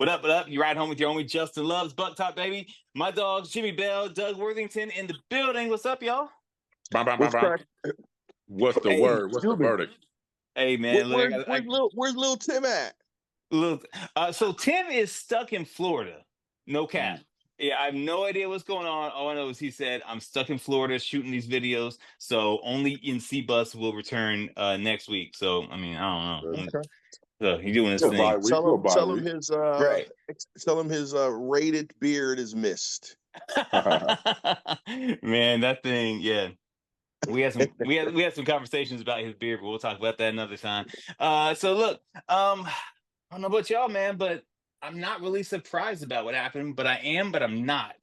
What up, what up? You ride home with your homie Justin Loves, Buck Top, baby. My dogs, Jimmie Bell, Doug Worthington in the building. What's up, y'all? Bam, bam, bam, What's bam. crack? What's the Hey, word? What's the Juby. verdict? hey, man. Look, Where's little Tim at? look. So Tim is stuck in Florida. No cap. Mm. Yeah, I have no idea what's going on. All I know is he said, "I'm stuck in Florida shooting these videos, so only in C Bus will return next week." So, I mean, I don't know. Okay. So he's doing his Little bye thing, week. Tell Little him bye tell him week. his right? tell him his rated beard is missed. Man, that thing, yeah. We had some conversations about his beard, but we'll talk about that another time. So look, I don't know about y'all, man, but I'm not really surprised about what happened, but I am, but I'm not.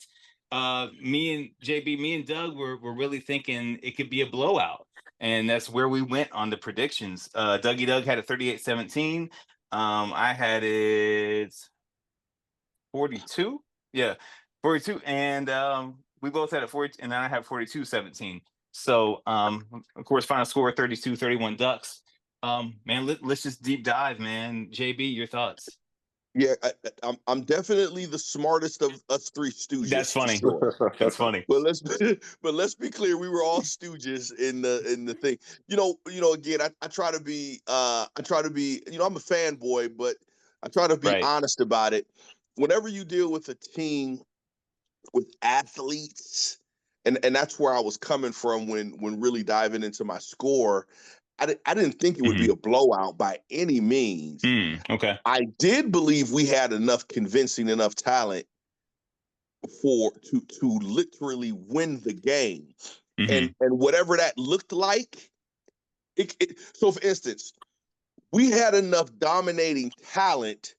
Me and JB, me and Doug were really thinking it could be a blowout. And that's where we went on the predictions. Dougie Doug had a 38-17. I had it 42. Yeah, 42. And we both had it 40, and then I had 42-17. So of course, final score 32-31 Ducks. Man, let's just deep dive, man. JB, your thoughts? Yeah, I'm definitely the smartest of us three That's stooges for funny. sure. That's funny. But let's be clear, we were all stooges in the thing. Again, I try to be I'm a fanboy, but I try to be Right. honest about it. Whenever you deal with a team with athletes, and that's where I was coming from when really diving into my score. I didn't think it would be a blowout by any means. Okay. I did believe we had convincing enough talent to literally win the game, and whatever that looked like. So, for instance, we had enough dominating talent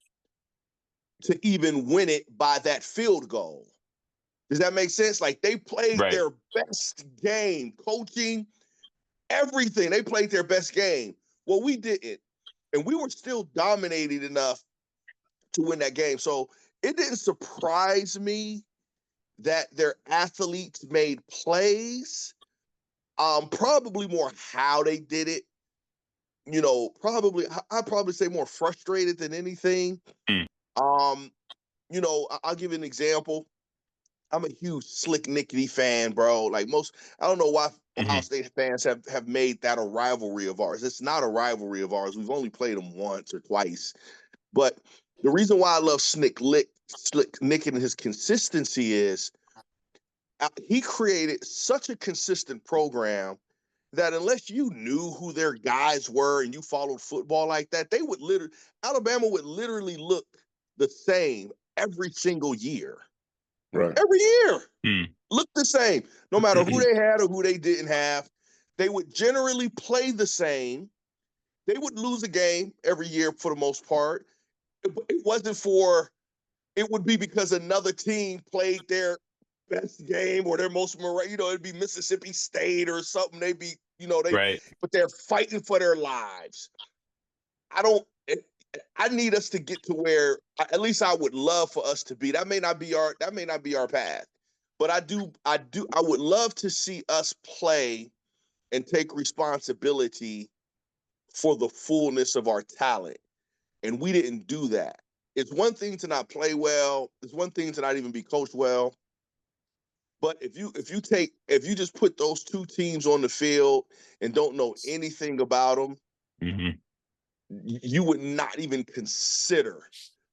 to even win it by that field goal. Does that make sense? Like they played Right. their best game, coaching, everything. They played their best game. Well, we didn't. And we were still dominating enough to win that game. So it didn't surprise me that their athletes made plays. Probably more how they did it. I'd probably say more frustrated than anything. Mm. I'll give you an example. I'm a huge Slick Nickety fan, bro. Like I don't know why Ohio State fans have made that a rivalry of ours. It's not a rivalry of ours. We've only played them once or twice. But the reason why I love Slick Nick and his consistency is he created such a consistent program that unless you knew who their guys were and you followed football like that, Alabama would literally look the same every single year. Right. Every year. Look the same. No matter who they had or who they didn't have, they would generally play the same. They would lose a game every year for the most part. It would be because another team played their best game or their most, it'd be Mississippi State or something. They'd be, Right. but they're fighting for their lives. I need us to get to where, at least I would love for us to be. That may not be our path, but I would love to see us play and take responsibility for the fullness of our talent. And we didn't do that. It's one thing to not play well. It's one thing to not even be coached well. But if you just put those two teams on the field and don't know anything about them, you would not even consider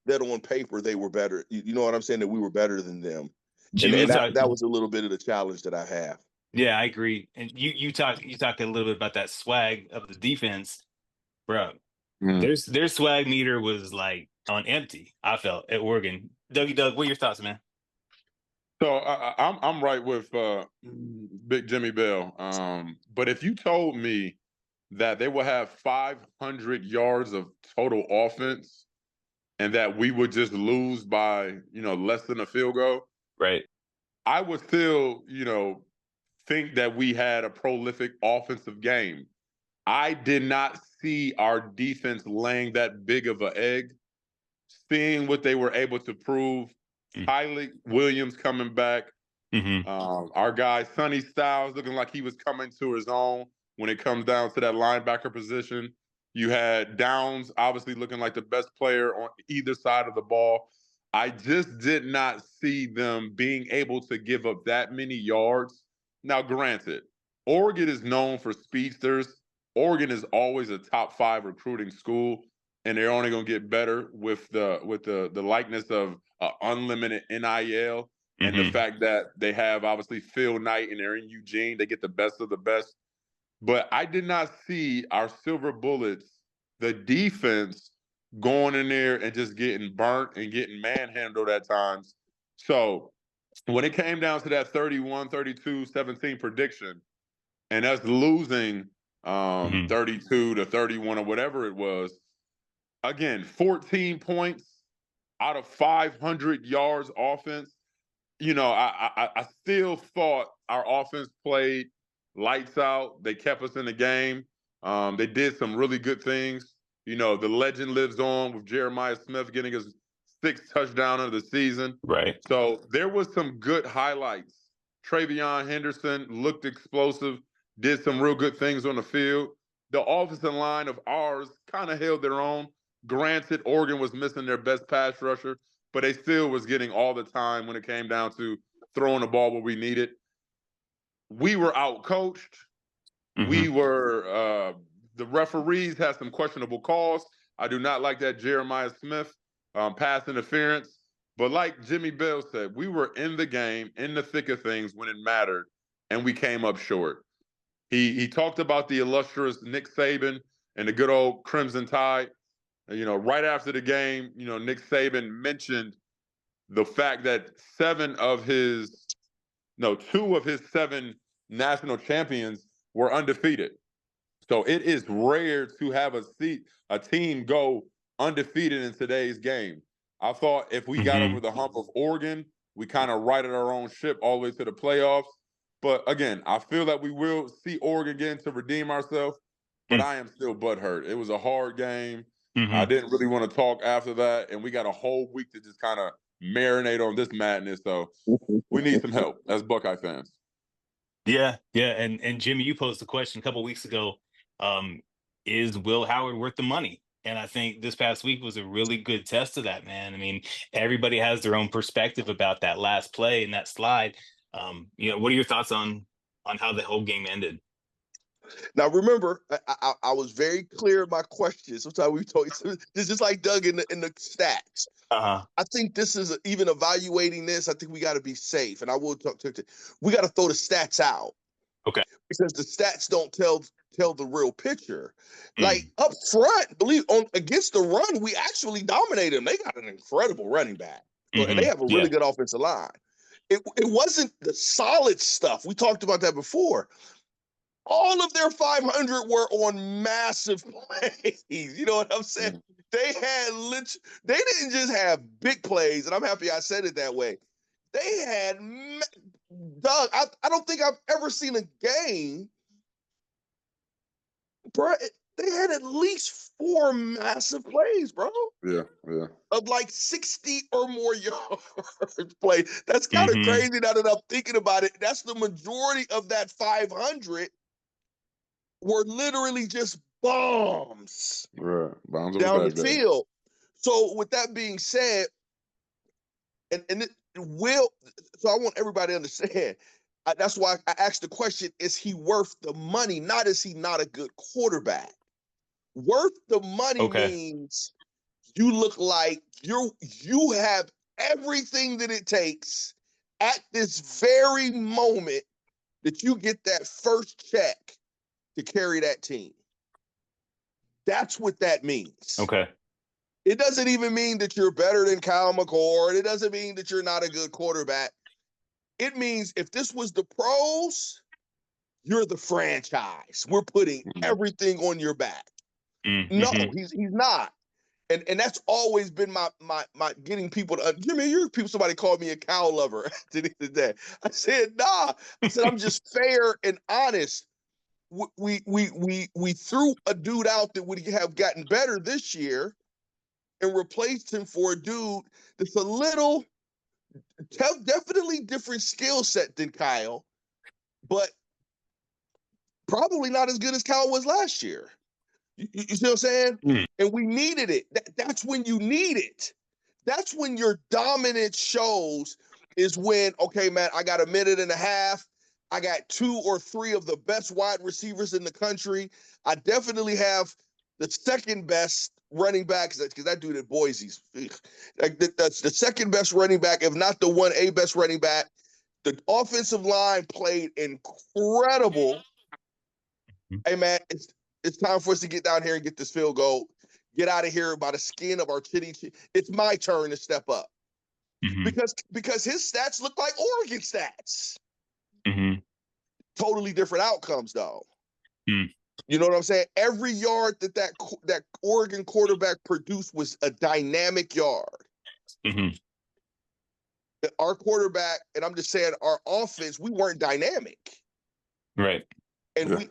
that on paper they were better. You know what I'm saying? That we were better than them. Jimmy, And that was a little bit of the challenge that I have. Yeah, I agree. And you talk a little bit about that swag of the defense, bro. Their swag meter was like on empty. I felt at Oregon. Doug, what are your thoughts, man? So I'm right with Big Jimmie Bell. But if you told me that they will have 500 yards of total offense and that we would just lose by less than a field goal, right? I would still think that we had a prolific offensive game. I did not see our defense laying that big of an egg. Seeing what they were able to prove, Tyler Williams coming back, our guy Sonny Styles looking like he was coming to his own when it comes down to that linebacker position. You had Downs obviously looking like the best player on either side of the ball. I just did not see them being able to give up that many yards. Now, granted, Oregon is known for speedsters. Oregon is always a top 5 recruiting school, and they're only going to get better with the likeness of unlimited NIL and the fact that they have obviously Phil Knight and they're in Eugene. They get the best of the best. But I did not see our Silver Bullets, the defense, going in there and just getting burnt and getting manhandled at times. So when it came down to that 31, 32, 17 prediction, and us losing 32 to 31 or whatever it was, again, 14 points out of 500 yards offense. I still thought our offense played lights out. They kept us in the game. They did some really good things. The legend lives on with Jeremiah Smith getting his 6th touchdown of the season. Right. So there was some good highlights. Travion Henderson looked explosive, did some real good things on the field. The offensive line of ours kind of held their own. Granted, Oregon was missing their best pass rusher, but they still was getting all the time when it came down to throwing the ball where we needed. We were out-coached. We were the referees had some questionable calls. I do not like that Jeremiah Smith pass interference. But like Jimmie Bell said, we were in the game, in the thick of things when it mattered, and we came up short. He talked about the illustrious Nick Saban and the good old Crimson Tide. Right after the game, Nick Saban mentioned the fact that 2 of his 7 national champions were undefeated. So it is rare to have a team go undefeated in today's game. I thought if we got over the hump of Oregon, we kind of righted our own ship all the way to the playoffs. But again, I feel that we will see Oregon again to redeem ourselves, but I am still butthurt. It was a hard game. I didn't really want to talk after that, and we got a whole week to just kind of marinate on this madness. So we need some help as Buckeye fans. Yeah. And Jimmy, you posed the question a couple weeks ago. Is Will Howard worth the money? And I think this past week was a really good test of that, man. I mean, everybody has their own perspective about that last play and that slide. What are your thoughts on how the whole game ended? Now, remember, I was very clear in my question. Sometimes we talk. It's just like Doug in the stats. I think this is even evaluating this. I think we got to be safe, and I will talk to. We got to throw the stats out. Okay. Because the stats don't tell the real picture. Like up front, against the run, we actually dominated them. They got an incredible running back, and they have a really good offensive line. It wasn't the solid stuff. We talked about that before. All of their 500 were on massive plays. You know what I'm saying? They didn't just have big plays, and I'm happy I said it that way. They had, Doug, I don't think I've ever seen a game, bro. They had at least 4 massive plays, bro. Yeah. Of like 60 or more yards play. That's kind of crazy now that I'm thinking about it. That's the majority of that 500 were literally just bombs. Right. Bombs down the field. So with that being said, so I want everybody to understand. That's why I asked the question, is he worth the money? Not is he not a good quarterback. Worth the money means you look like you have everything that it takes at this very moment that you get that first check to carry that team. That's what that means. Okay. It doesn't even mean that you're better than Kyle McCord. It doesn't mean that you're not a good quarterback. It means if this was the pros, you're the franchise. We're putting everything on your back. No, he's not. And that's always been my getting people to Jimmy, somebody called me a cow lover at the end of the day. I said, nah. I said, I'm just fair and honest. We threw a dude out that would have gotten better this year and replaced him for a dude that's a little definitely different skill set than Kyle, but probably not as good as Kyle was last year. You see what I'm saying? Mm. And we needed it. That's when you need it. That's when your dominance shows, is when, okay, man, I got a minute and a half. I got 2 or 3 of the best wide receivers in the country. I definitely have the second best running back, because that dude at Boise's, like that's the second best running back, if not the 1A best running back. The offensive line played incredible. Hey, man, it's time for us to get down here and get this field goal. Get out of here by the skin of our chitty. It's my turn to step up. Because his stats look like Oregon stats. Totally different outcomes, though. You know what I'm saying? Every yard that Oregon quarterback produced was a dynamic yard. Our quarterback, and I'm just saying, our offense, we weren't dynamic. Right. And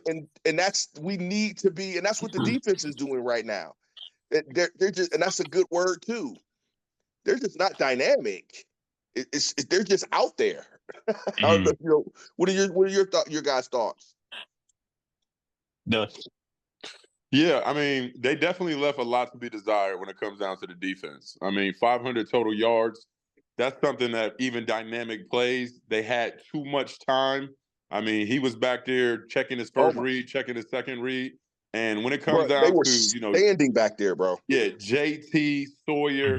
we need to be, and that's what the defense is doing right now. They're just, and that's a good word too. They're just not dynamic. They're just out there. I don't know, what are your guys' thoughts? No. Yeah, I mean, they definitely left a lot to be desired when it comes down to the defense. I mean, 500 total yards. That's something that even dynamic plays, they had too much time. I mean, he was back there checking his first read, checking his second read. And when it comes down they were to, standing back there, bro. Yeah, JT, Sawyer,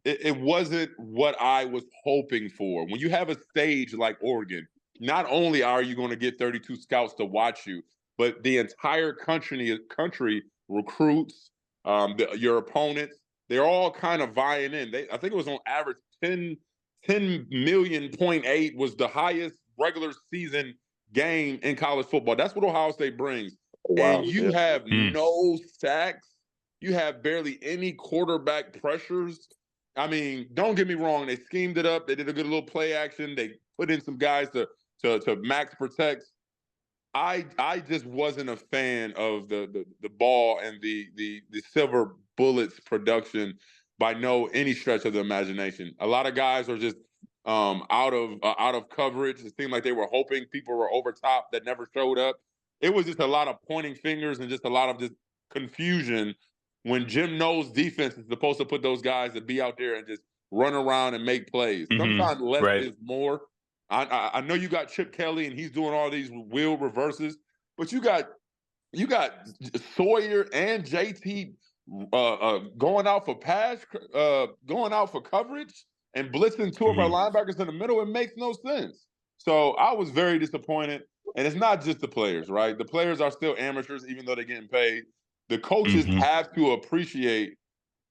it wasn't what I was hoping for. When you have a stage like Oregon, not only are you going to get 32 scouts to watch you, but the entire country recruits, your opponents, they're all kind of vying in. I think it was on average 10 million.8 was the highest regular season game in college football. That's what Ohio State brings. Wow. And you have no sacks. You have barely any quarterback pressures. I mean, don't get me wrong. They schemed it up. They did a good little play action. They put in some guys to max protect. I just wasn't a fan of the ball and the silver bullets production by any stretch of the imagination. A lot of guys are just out of coverage. It seemed like they were hoping people were over top that never showed up. It was just a lot of pointing fingers and just a lot of just confusion when Jim Knowles' defense is supposed to put those guys to be out there and just run around and make plays. Sometimes less is more. I know you got Chip Kelly and he's doing all these wheel reverses, but you got Sawyer and JT going out for coverage and blitzing 2 of our linebackers in the middle. It makes no sense. So I was very disappointed. And it's not just the players, right? The players are still amateurs, even though they're getting paid. The coaches have to appreciate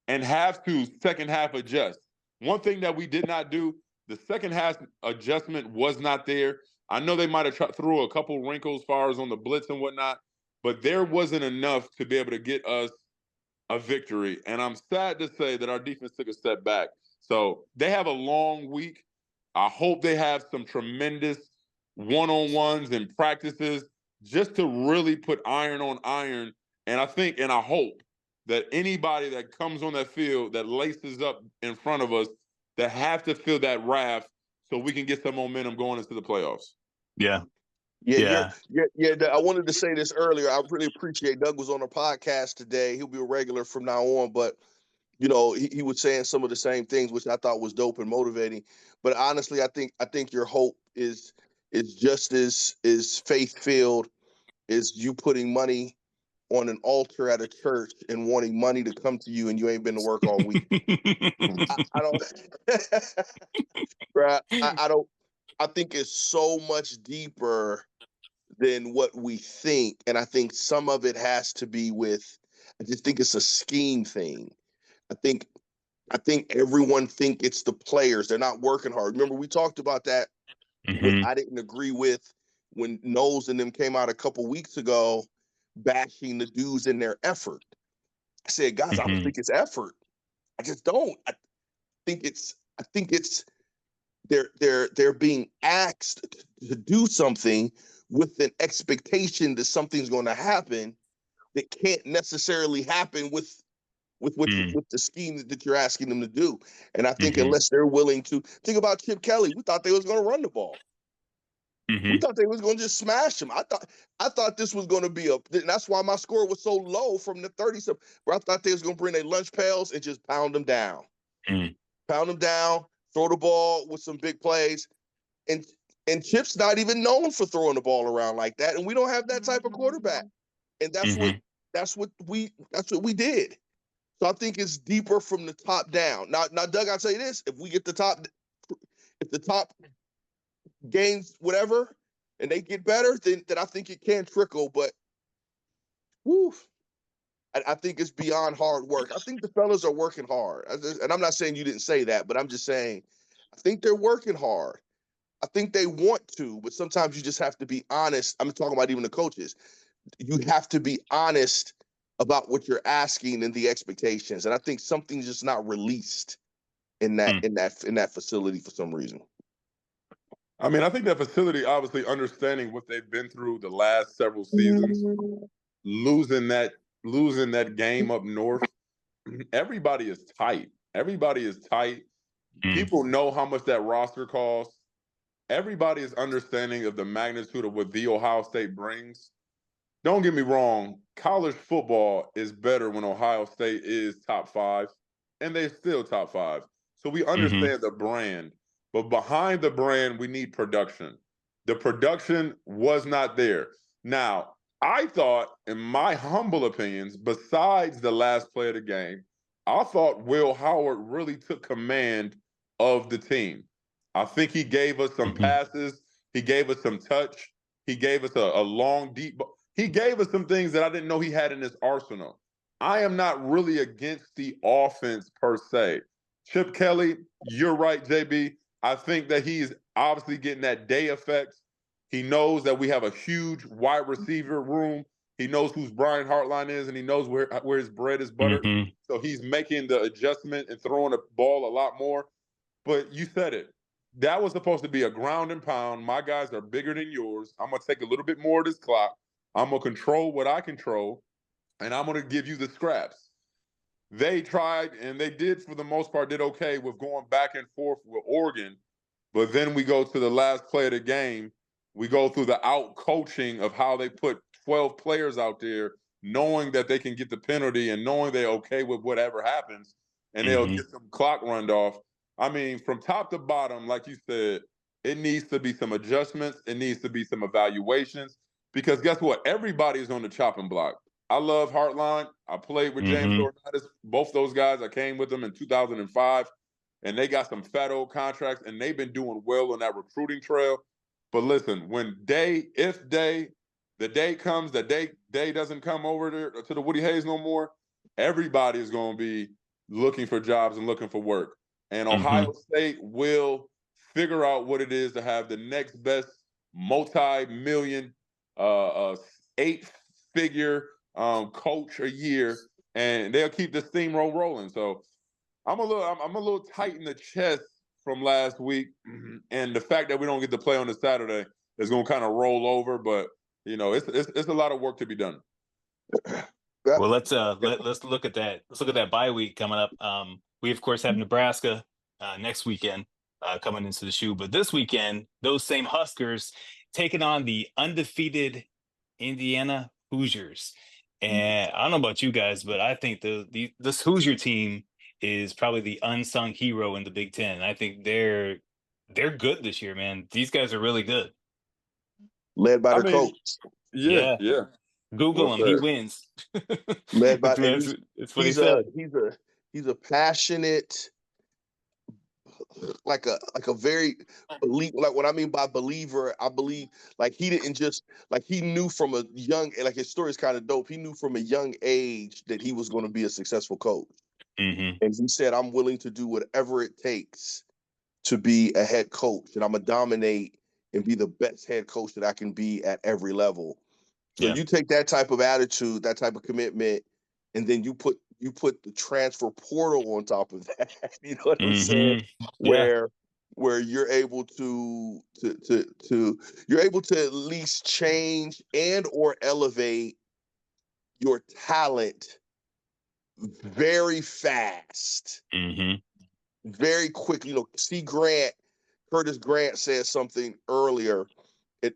and have to second half adjust. One thing that we did not do, the second half adjustment was not there. I know they might have threw a couple wrinkles as far as on the blitz and whatnot, but there wasn't enough to be able to get us a victory. And I'm sad to say that our defense took a step back. So they have a long week. I hope they have some tremendous one-on-ones and practices just to really put iron on iron. And I think and I hope that anybody that comes on that field that laces up in front of us, that have to feel that wrath so we can get some momentum going into the playoffs. Yeah. I wanted to say this earlier. I really appreciate Doug was on a podcast today. He'll be a regular from now on, but he was saying some of the same things, which I thought was dope and motivating. But honestly, I think your hope is just as faith-filled as you putting money on an altar at a church and wanting money to come to you and you ain't been to work all week. I don't right, I don't I think it's so much deeper than what we think. And I think some of it has to be I just think it's a scheme thing. I think everyone think it's the players. They're not working hard. Remember, we talked about that. I didn't agree with when Knowles and them came out a couple weeks ago bashing the dudes in their effort. I said, guys, I don't think it's effort. I just don't. I think it's they're being asked to do something with an expectation that something's going to happen that can't necessarily happen with the scheme that you're asking them to do. And I think unless they're willing to think about Chip Kelly, we thought they was going to run the ball. We thought they was going to just smash them. I thought this was going to be and that's why my score was so low from the 30 something. Where I thought they was going to bring their lunch pails and just pound them down. Pound them down, throw the ball with some big plays. And Chip's not even known for throwing the ball around like that. And we don't have that type of quarterback. And that's what we did. So I think it's deeper from the top down. Now, Doug, I'll tell you this: if the top gains whatever, and they get better, then I think it can trickle. But, I think it's beyond hard work. I think the fellas are working hard, and I'm not saying you didn't say that, but I'm just saying I think they're working hard. I think they want to, but sometimes you just have to be honest. I'm talking about even the coaches. You have to be honest about what you're asking and the expectations. And I think something's just not released in that facility for some reason. I mean, I think that facility, obviously understanding what they've been through the last several seasons, losing that game up north. Everybody is tight. Everybody is tight. People know how much that roster costs. Everybody is understanding of the magnitude of what the Ohio State brings. Don't get me wrong, college football is better when Ohio State is top 5, and they're still top 5. So we understand the brand, but behind the brand, we need production. The production was not there. Now, I thought, in my humble opinions, besides the last play of the game, I thought Will Howard really took command of the team. I think he gave us some passes. He gave us some touch. He gave us a long, deep ball. He gave us some things that I didn't know he had in his arsenal. I am not really against the offense per se. Chip Kelly, you're right, JB. I think that he's obviously getting that day effect. He knows that we have a huge wide receiver room. He knows who Brian Hartline is, and he knows where his bread is buttered. So he's making the adjustment and throwing the ball a lot more. But you said it. That was supposed to be a ground and pound. My guys are bigger than yours. I'm going to take a little bit more of this clock. I'm going to control what I control, and I'm going to give you the scraps. They tried, and they did, for the most part, did okay with going back and forth with Oregon. But then we go to the last play of the game. We go through the out-coaching of how they put 12 players out there, knowing that they can get the penalty and knowing they're okay with whatever happens, and they'll get some clock runned off. I mean, from top to bottom, like you said, it needs to be some adjustments. It needs to be some evaluations. Because guess what? Everybody's on the chopping block. I love Hartline. I played with James Laurinaitis. Both those guys, I came with them in 2005, and they got some fat old contracts, and they've been doing well on that recruiting trail. But listen, when the day comes, that day doesn't come over there to the Woody Hayes no more, everybody is going to be looking for jobs and looking for work. And Ohio State will figure out what it is to have the next best multi-million, 8-figure coach a year, and they'll keep the steamroll rolling. So I'm a little tight in the chest from last week, and the fact that we don't get to play on the Saturday is going to kind of roll over. But it's a lot of work to be done. Well, let's look at that. Let's look at that bye week coming up. We of course have Nebraska next weekend coming into the shoe, but this weekend those same Huskers taking on the undefeated Indiana Hoosiers. And I don't know about you guys, but I think this Hoosier team is probably the unsung hero in the Big Ten. I think they're good this year, man. These guys are really good. Led by the coach. Yeah. Google him. He wins. Led by it's what he said. He's a passionate, like a very like what I mean by believer. I believe like he didn't just like he knew from a young, like his story is kind of dope. He knew from a young age that he was going to be a successful coach. And he said, I'm willing to do whatever it takes to be a head coach, and I'm going to dominate and be the best head coach that I can be at every level. So you take that type of attitude, that type of commitment, and then you put the transfer portal on top of that. You know what I'm saying? Where you're able to you're able to at least change and or elevate your talent very fast, very quickly. See, Curtis Grant said something earlier,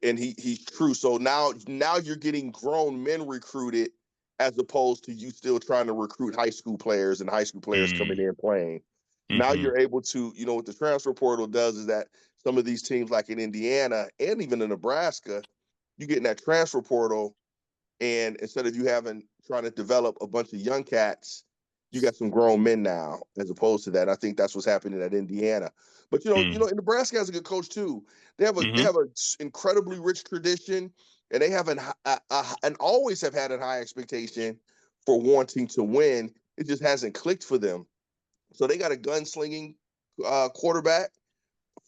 and he's true. So now you're getting grown men recruited as opposed to you still trying to recruit high school players and high school players coming in playing. Now Mm-hmm. you're able to, what the transfer portal does is that some of these teams like in Indiana and even in Nebraska, you get in that transfer portal, and instead of you trying to develop a bunch of young cats, you got some grown men now, as opposed to that. I think that's what's happening at Indiana. But and Nebraska has a good coach too. They have an incredibly rich tradition, and they have and always have had a high expectation for wanting to win. It just hasn't clicked for them. So they got a gunslinging quarterback,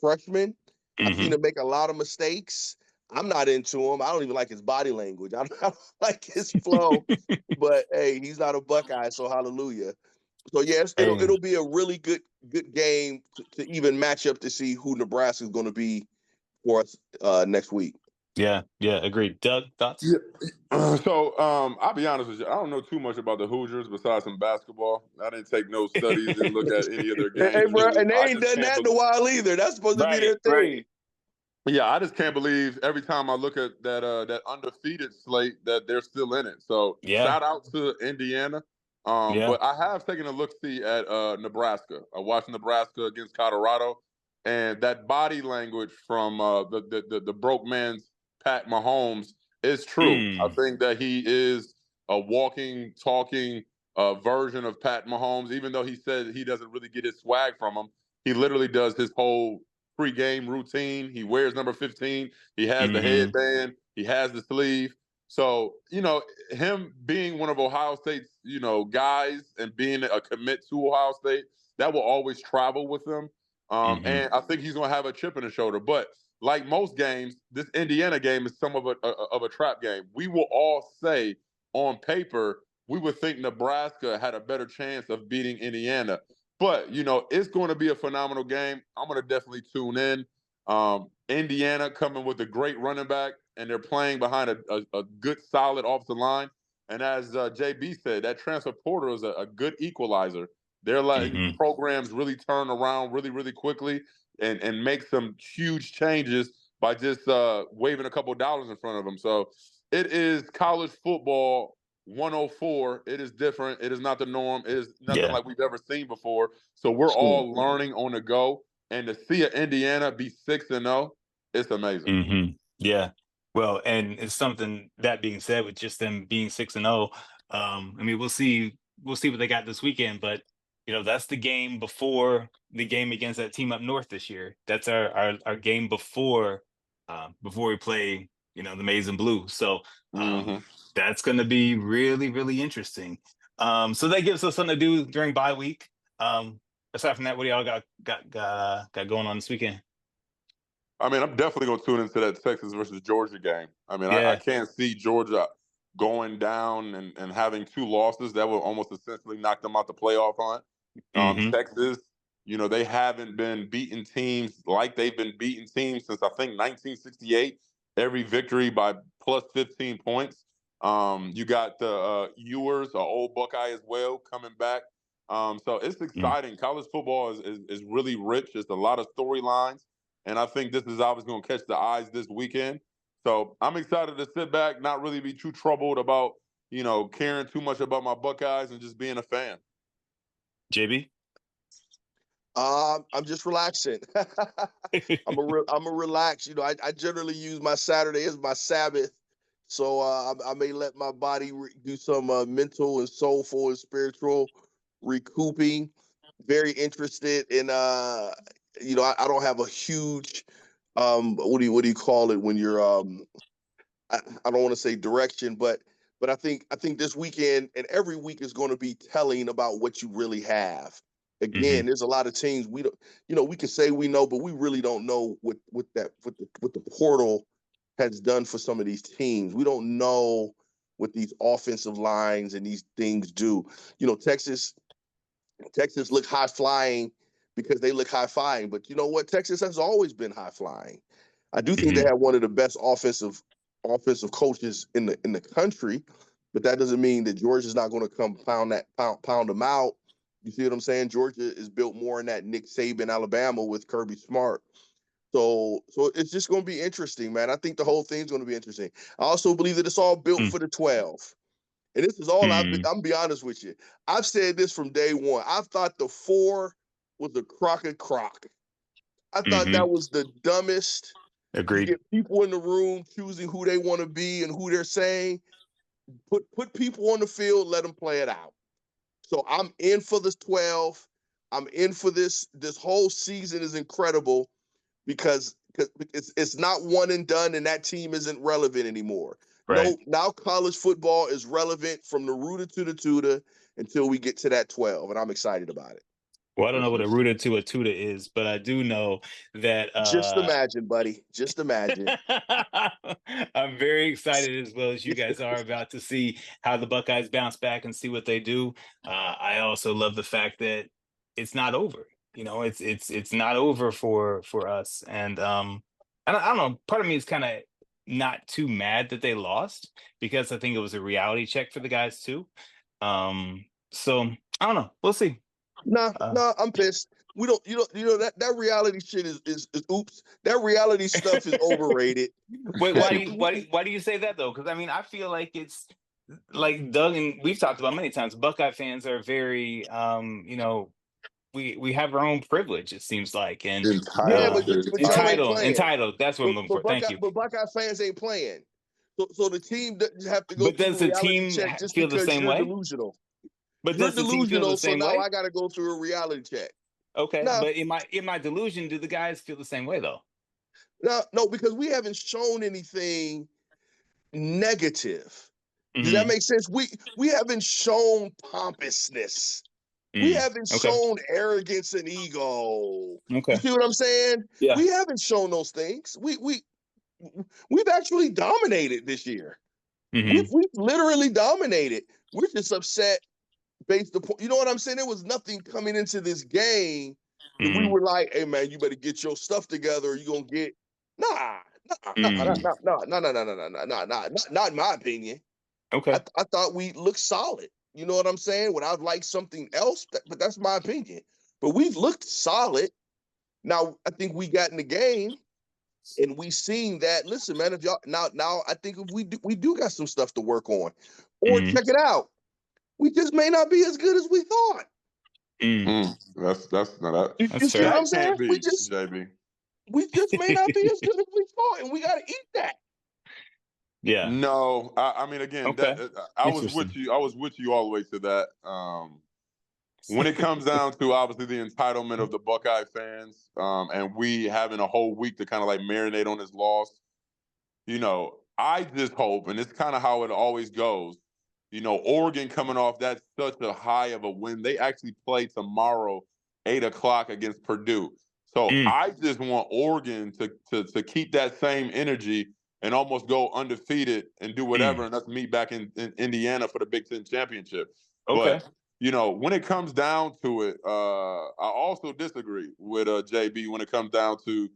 freshman. I've seen him make a lot of mistakes. I'm not into him. I don't even like his body language. I don't like his flow. But hey, he's not a Buckeye, so hallelujah. So yes, it'll be a really good game to even match up to see who Nebraska is going to be for us next week. Yeah, agreed. Doug, thoughts? Yeah. So I'll be honest with you. I don't know too much about the Hoosiers besides some basketball. I didn't take no studies and look at any of their games. Hey, bro, Really. and they ain't done that in a while either. That's supposed to be their thing. Right. Yeah, I just can't believe every time I look at that undefeated slate that they're still in it. So shout out to Indiana. But I have taken a look-see at Nebraska. I watched Nebraska against Colorado, and that body language from the broke man's Pat Mahomes is true. I think that he is a walking, talking version of Pat Mahomes. Even though he said he doesn't really get his swag from him, he literally does his whole pre-game routine. He wears number 15. He has the headband. He has the sleeve. So, him being one of Ohio State's, guys and being a commit to Ohio State, that will always travel with him. And I think he's going to have a chip in his shoulder. But like most games, this Indiana game is some of a trap game. We will all say on paper, we would think Nebraska had a better chance of beating Indiana. But, it's going to be a phenomenal game. I'm going to definitely tune in. Indiana coming with a great running back, and they're playing behind a good, solid offensive line. And as JB said, that transfer portal is a good equalizer. They're letting programs really turn around really, really quickly and make some huge changes by just waving a couple of dollars in front of them. So it is college football 104. It is different. It is not the norm. It is nothing like we've ever seen before. So we're all learning on the go. And to see Indiana be 6-0, it's amazing. Yeah. Well, and it's something, that being said, with just them being 6-0, I mean, we'll see what they got this weekend, but that's the game before the game against that team up north this year. That's our game before we play, the Maize and Blue. So that's going to be really, really interesting. So that gives us something to do during bye week. Aside from that, what do y'all got going on this weekend? I mean, I'm definitely going to tune into that Texas versus Georgia game. I mean, I can't see Georgia going down and having 2 losses. That will almost essentially knock them out the playoff hunt. Texas, they haven't been beating teams like they've been beating teams since, I think, 1968. Every victory by plus 15 points. You got the Ewers, an old Buckeye as well, coming back. So it's exciting. College football is really rich. There's a lot of storylines. And I think this is obviously going to catch the eyes this weekend. So I'm excited to sit back, not really be too troubled about, caring too much about my Buckeyes and just being a fan. JB? I'm just relaxing. I'm a relax. I generally use my Saturday as my Sabbath. So I may let my body do some mental and soulful and spiritual recouping. Very interested in I don't have a huge what do you call it when you're I don't want to say direction, but I think this weekend and every week is going to be telling about what you really have. Again, there's a lot of teams we don't, we can say we know, but we really don't know what the portal has done for some of these teams. We don't know what these offensive lines and these things do. Texas look high flying because they look high flying, but you know what? Texas has always been high flying. I do think they have one of the best offensive coaches in the country, but that doesn't mean that Georgia's not going to come pound them out. You see what I'm saying? Georgia is built more in that Nick Saban Alabama with Kirby Smart. So it's just going to be interesting, man. I think the whole thing's going to be interesting. I also believe that it's all built for the 12. And this is all I'm going to be honest with you. I've said this from day one. I thought the 4 was a crock of crock. I thought that was the dumbest. Agreed. You get people in the room choosing who they want to be and who they're saying. Put people on the field, let them play it out. So I'm in for this 12. I'm in for this. This whole season is incredible because it's not one and done, and that team isn't relevant anymore. Right. No, now college football is relevant from the rooter to the tutor until we get to that 12, and I'm excited about it. Well, I don't know what a rooter to a tutor is, but I do know that just imagine, buddy. Just imagine. I'm very excited as well as you guys are about to see how the Buckeyes bounce back and see what they do. I also love the fact that it's not over. You know, it's not over for us. And I don't know. Part of me is kind of not too mad that they lost because I think it was a reality check for the guys too. So I don't know. We'll see. No, I'm pissed. We don't, you know that reality shit is oops. That reality stuff is overrated. Wait, why do you say that though? Because I mean, I feel like it's like Doug and we've talked about many times. Buckeye fans are very, you know, we have our own privilege. It seems like and entitled. Entitled. That's what I'm looking for. Thank you. But Buckeye fans ain't playing. So the team doesn't have to go. But through does the team check just feel the same you're way? Delusional. But you're does the team feel the same way? Now I got to go through a reality check. Okay, but in my delusion, do the guys feel the same way though? No, because we haven't shown anything negative. Does that make sense? We haven't shown pompousness. We haven't shown arrogance and ego. Okay. You see what I'm saying? Yeah. We haven't shown those things. We've actually dominated this year. We've literally dominated. We're just upset based upon, you know what I'm saying? There was nothing coming into this game that we were like, hey man, you better get your stuff together or you're gonna get not in my opinion. Okay. I thought we looked solid. You know what I'm saying? Would I like something else? But that's my opinion. But we've looked solid. Now I think we got in the game and we seen that. Listen, man, if y'all now I think if we do got some stuff to work on. Or check it out. We just may not be as good as we thought. That's not that. You see what I'm saying? We just may not be as good as we thought, and we got to eat that. Yeah. No, I mean, again, I was with you. I was with you all the way to that. When it comes down to obviously the entitlement of the Buckeye fans, and we having a whole week to kind of like marinate on this loss, you know, I just hope, and it's kind of how it always goes. You know, Oregon coming off that's such a high of a win. They actually play tomorrow, 8:00 against Purdue. So I just want Oregon to keep that same energy and almost go undefeated and do whatever, and let's meet back in Indiana for the Big Ten championship. Okay. But you know, when it comes down to it, I also disagree with JB when it comes down to,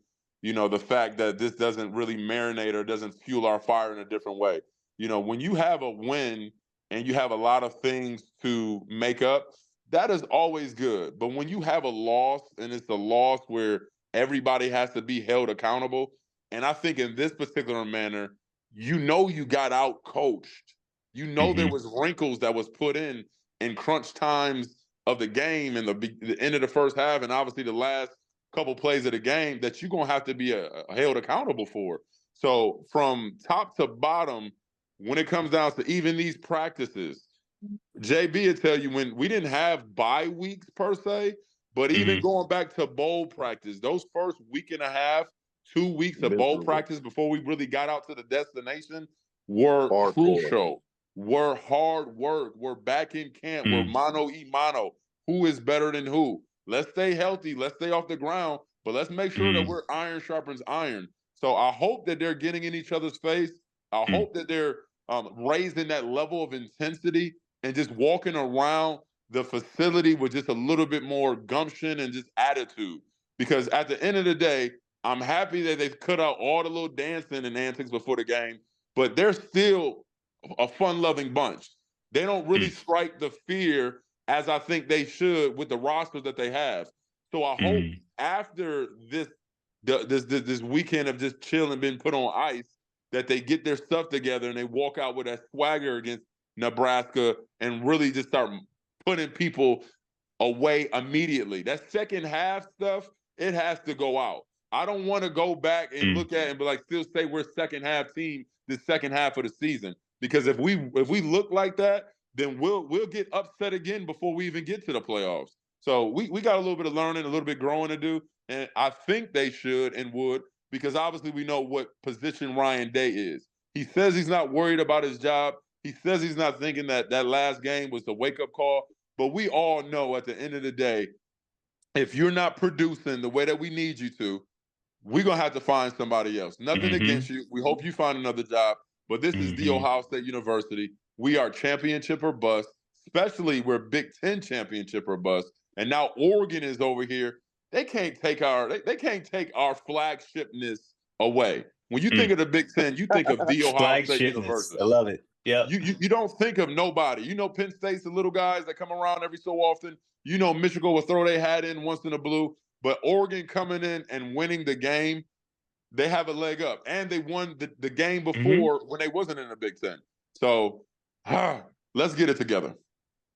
you know, the fact that this doesn't really marinate or doesn't fuel our fire in a different way. You know, when you have a win and you have a lot of things to make up, that is always good. But when you have a loss and it's a loss where everybody has to be held accountable, and I think in this particular manner, you know, you got out coached. You know, there was wrinkles that was put in crunch times of the game and the end of the first half, and obviously the last couple plays of the game that you're going to have to be held accountable for. So from top to bottom, when it comes down to even these practices, JB will tell you when we didn't have bye weeks per se, but even going back to bowl practice, those first week and a half, 2 weeks of bowl practice before we really got out to the destination were crucial, were hard work, we're back in camp, we're mano y mano. Who is better than who? Let's stay healthy, let's stay off the ground, but let's make sure that we're iron sharpens iron. So I hope that they're getting in each other's face. I hope that they're raising that level of intensity and just walking around the facility with just a little bit more gumption and just attitude. Because at the end of the day, I'm happy that they've cut out all the little dancing and antics before the game, but they're still a fun-loving bunch. They don't really strike the fear as I think they should with the roster that they have. So I hope after this this weekend of just chilling, been put on ice, that they get their stuff together and they walk out with that swagger against Nebraska and really just start putting people away immediately. That second half stuff, it has to go out. I don't want to go back and look at it and be like, still say we're second half team this second half of the season. Because if we look like that, then we'll get upset again before we even get to the playoffs. So we got a little bit of learning, a little bit growing to do. And I think they should and would, because obviously we know what position Ryan Day is. He says he's not worried about his job. He says he's not thinking that last game was the wake-up call. But we all know at the end of the day, if you're not producing the way that we need you to, we're going to have to find somebody else. Nothing against you. We hope you find another job. But this is the Ohio State University. We are championship or bust, especially we're Big Ten championship or bust. And now Oregon is over here. They can't take our flagshipness away. When you think of the Big Ten, you think of the Ohio State University. I love it. Yeah. You don't think of nobody. You know, Penn State's the little guys that come around every so often. You know, Michigan will throw their hat in once in a blue. But Oregon coming in and winning the game, they have a leg up. And they won the game before when they wasn't in the Big Ten. So let's get it together.